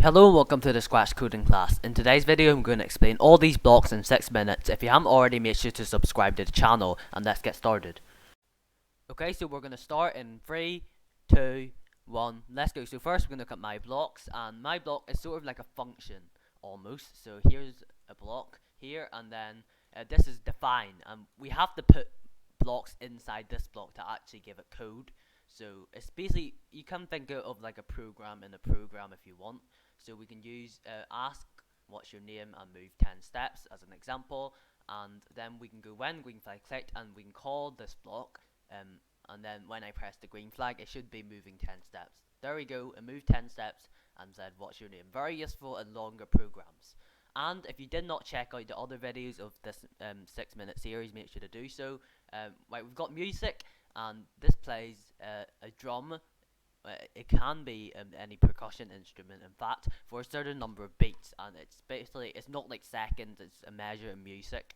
Hello and welcome to the Scratch Coding class. In today's video I'm going to explain all these blocks in 6 minutes. If you haven't already, make sure to subscribe to the channel and let's get started. Okay, so we're going to start in 3, 2, 1, let's go. So first we're going to look at my blocks, and my block is sort of like a function almost. So here's a block here, and then this is define, and we have to put blocks inside this block to actually give it code. So it's basically, you can think of like a program in a program if you want. So we can use ask what's your name and move 10 steps as an example, and then we can go when we can click and we can call this block, and then when I press the green flag it should be moving 10 steps. There we go, and move 10 steps and said what's your name. Very useful in longer programs. And if you did not check out the other videos of this 6-minute series, make sure to do so. Right, we've got music, and this plays a drum. It can be any percussion instrument, in fact, for a certain number of beats, and it's not like seconds, it's a measure in music.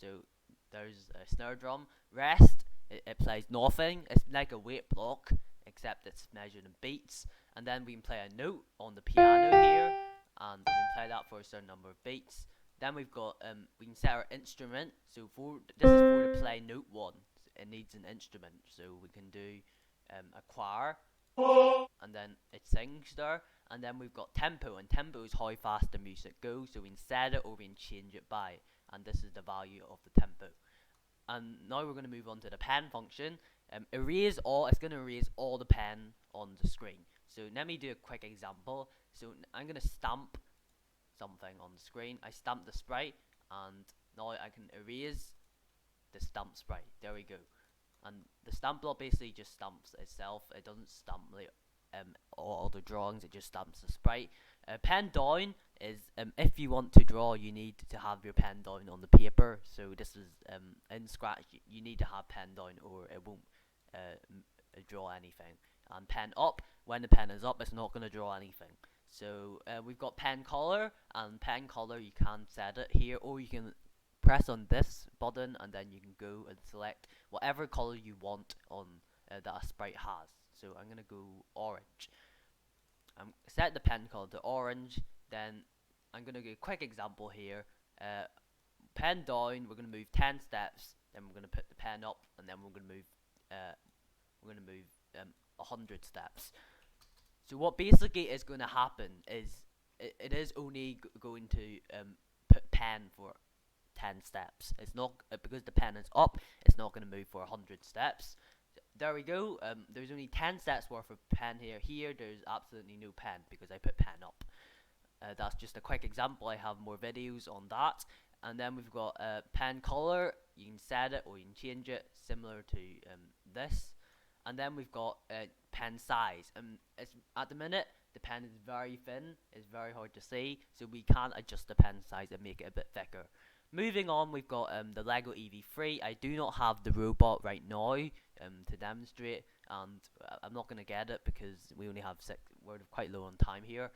So there's a snare drum. Rest, it plays nothing. It's like a weight block, except it's measured in beats. And then we can play a note on the piano here, and we can play that for a certain number of beats. Then we've got we can set our instrument. So this is for to play note 1. It needs an instrument, so we can do a choir, and then it sings there. And then we've got tempo, and tempo is how fast the music goes, so we can set it or we can change it by, and this is the value of the tempo. And now we're going to move on to the pen function. Erase all, it's going to erase all the pen on the screen. So let me do a quick example. So I'm going to stamp something on the screen. I stamp the sprite, and now I can erase the stamp sprite. There we go. And the stamp block basically just stamps itself. It doesn't stamp like all the drawings, it just stamps the sprite. Pen down is if you want to draw, you need to have your pen down on the paper. So this is in Scratch, you need to have pen down or it won't draw anything. And pen up, when the pen is up, it's not going to draw anything. So we've got pen color, and pen color you can set it here, or you can press on this button and then you can go and select whatever color you want on that a sprite has. So I'm gonna go orange. Set the pen color to orange. Then I'm gonna do a quick example here. Pen down, we're gonna move 10 steps. Then we're gonna put the pen up, and then we're gonna move 100 steps. So what basically is going to happen is it is only going to put pen for 10 steps. It's not because the pen is up, it's not going to move for 100 steps. There we go. There's only 10 steps worth of pen here. Here there's absolutely no pen because I put pen up. That's just a quick example. I have more videos on that. And then we've got pen color. You can set it or you can change it, similar to this. And then we've got pen size. It's at the minute the pen is very thin. It's very hard to see, so we can't adjust the pen size and make it a bit thicker. Moving on, we've got the Lego EV3. I do not have the robot right now to demonstrate, and I'm not going to get it because we only have we're quite low on time here.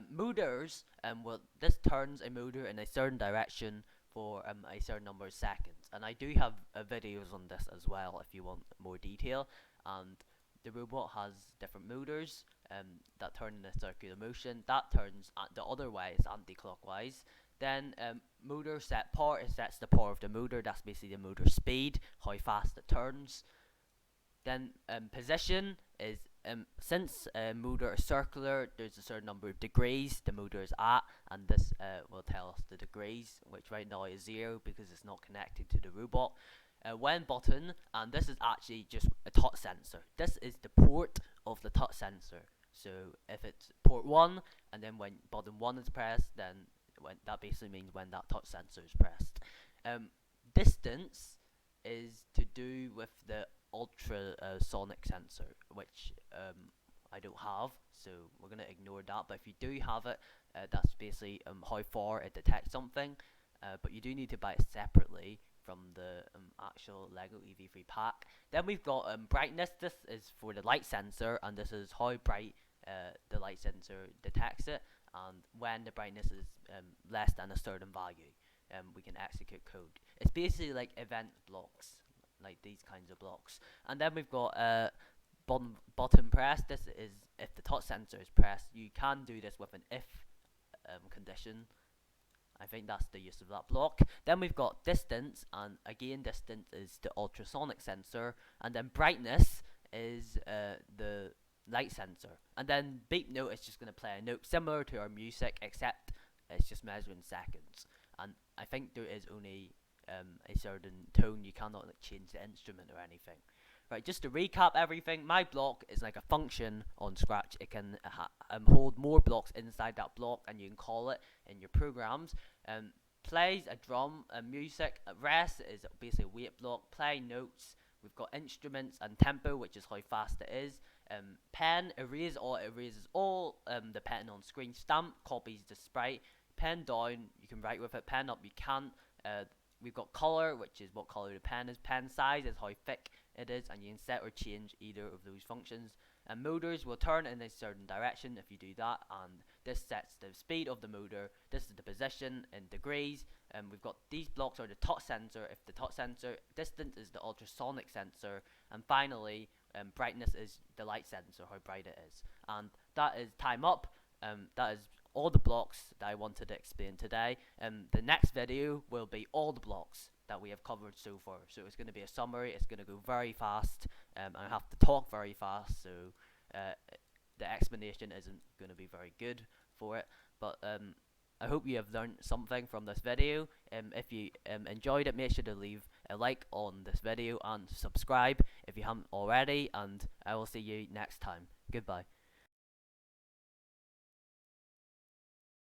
Motors, well, this turns a motor in a certain direction for a certain number of seconds, and I do have videos on this as well if you want more detail. And the robot has different motors that turn in a circular motion. That turns the other way, it's anti-clockwise. Then motor set power, it sets the power of the motor. That's basically the motor speed, how fast it turns. Then position is since a motor is circular, there's a certain number of degrees the motor is at, and this will tell us the degrees, which right now is 0 because it's not connected to the robot. When button, and this is actually just a touch sensor. This is the port of the touch sensor. So if it's port 1, and then when button 1 is pressed, then that basically means when that touch sensor is pressed. Distance is to do with the ultrasonic sensor, which I don't have, so we're going to ignore that. But if you do have it, that's basically how far it detects something, but you do need to buy it separately from the actual Lego EV3 pack. Then we've got brightness. This is for the light sensor, and this is how bright the light sensor detects it, and when the brightness is less than a certain value, we can execute code. It's basically like event blocks, like these kinds of blocks. And then we've got button pressed. This is if the touch sensor is pressed. You can do this with an if condition. I think that's the use of that block. Then we've got distance, and again distance is the ultrasonic sensor, and then brightness is the light sensor. And then beep note is just going to play a note similar to our music, except it's just measuring seconds. And I think there is only a certain tone. You cannot like change the instrument or anything. Right, just to recap everything, my block is like a function on Scratch. It can hold more blocks inside that block, and you can call it in your programs. Plays a drum, music. Rest is basically a wait block. Play notes. We've got instruments and tempo, which is how fast it is. Pen, erase all, it erases all the pen on screen. Stamp copies the sprite. Pen down, you can write with it. Pen up, you can't. We've got color, which is what color the pen is. Pen size is how thick it is, and you can set or change either of those functions. And motors will turn in a certain direction if you do that, and this sets the speed of the motor. This is the position in degrees. And we've got these blocks are the touch sensor. If the touch sensor, distance is the ultrasonic sensor, and finally brightness is the light sensor, how bright it is. And that is time up. That is all the blocks that I wanted to explain today. The next video will be all the blocks that we have covered so far. So it's going to be a summary. It's going to go very fast. I have to talk very fast, so the explanation isn't going to be very good for it. But I hope you have learned something from this video. If you enjoyed it, make sure to leave a like on this video and subscribe if you haven't already. And I will see you next time. Goodbye.